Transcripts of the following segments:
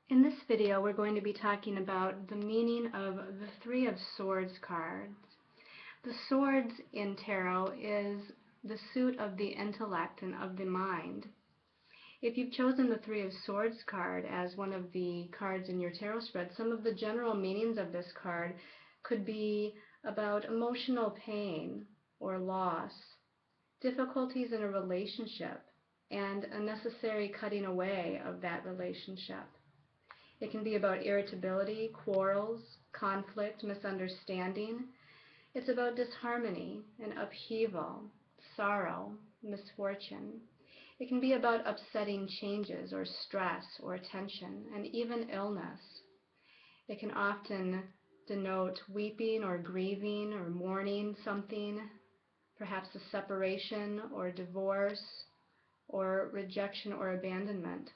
In this video, we're going to be talking about the meaning of the Three of Swords cards. The swords in tarot is the suit of the intellect and of the mind. If you've chosen the Three of Swords card as one of the cards in your tarot spread, some of the general meanings of this card could be about emotional pain or loss, difficulties in a relationship, and a necessary cutting away of that relationship. It can be about irritability, quarrels, conflict, misunderstanding. It's about disharmony and upheaval, sorrow, misfortune. It can be about upsetting changes or stress or tension and even illness. It can often denote weeping or grieving or mourning something, perhaps a separation or divorce or rejection or abandonment.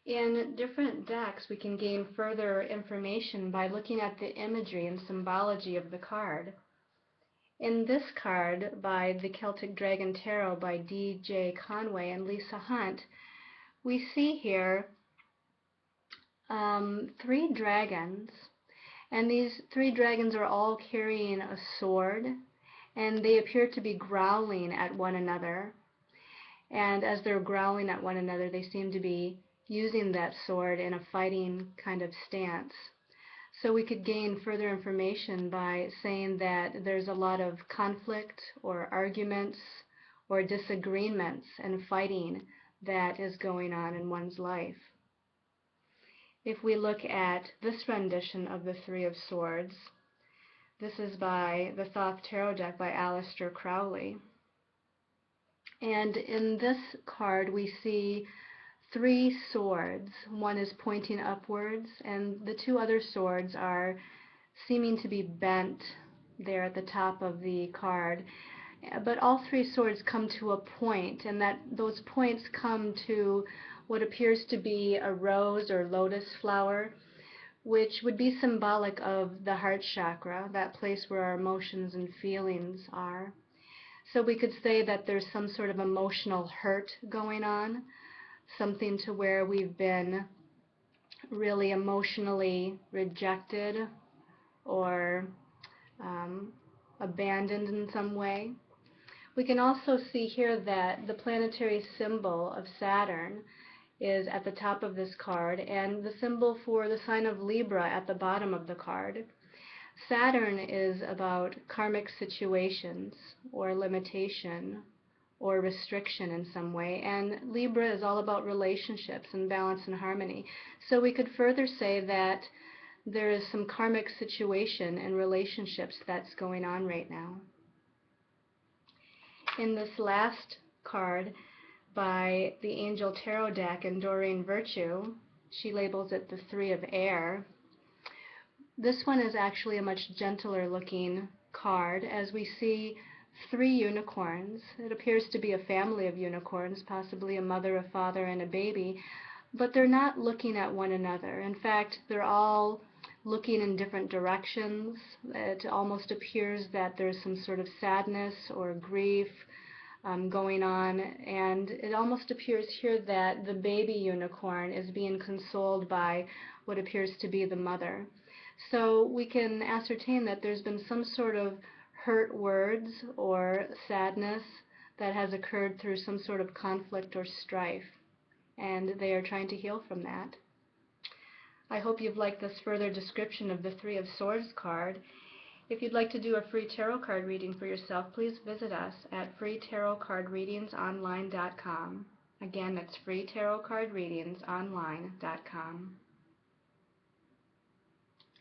In different decks, we can gain further information by looking at the imagery and symbology of the card. In this card by the Celtic Dragon Tarot by D.J. Conway and Lisa Hunt, we see here three dragons, and these three dragons are all carrying a sword, and they appear to be growling at one another. And as they're growling at one another, they seem to be using that sword in a fighting kind of stance. So we could gain further information by saying that there's a lot of conflict or arguments or disagreements and fighting that is going on in one's life. If we look at this rendition of the Three of Swords, this is by the Thoth Tarot deck by Aleister Crowley. And in this card we see three swords. One is pointing upwards, and the two other swords are seeming to be bent there at the top of the card. But all three swords come to a point, and that those points come to what appears to be a rose or lotus flower, which would be symbolic of the heart chakra, that place where our emotions and feelings are. So we could say that there's some sort of emotional hurt going on, something to where we've been really emotionally rejected or abandoned in some way. We can also see here that the planetary symbol of Saturn is at the top of this card, and the symbol for the sign of Libra at the bottom of the card. Saturn is about karmic situations or limitation or restriction in some way, and Libra is all about relationships and balance and harmony. So we could further say that there is some karmic situation in relationships that's going on right now. In this last card by the Angel Tarot deck and Doreen Virtue, she labels it the Three of Air. This one is actually a much gentler looking card, as we see three unicorns. It appears to be a family of unicorns, possibly a mother, a father, and a baby, but they're not looking at one another. In fact, they're all looking in different directions. It almost appears that there's some sort of sadness or grief going on, and it almost appears here that the baby unicorn is being consoled by what appears to be the mother. So we can ascertain that there's been some sort of hurt words or sadness that has occurred through some sort of conflict or strife, and they are trying to heal from that. I hope you've liked this further description of the Three of Swords card. If you'd like to do a free tarot card reading for yourself, please visit us at freetarotcardreadingsonline.com. Again, that's freetarotcardreadingsonline.com.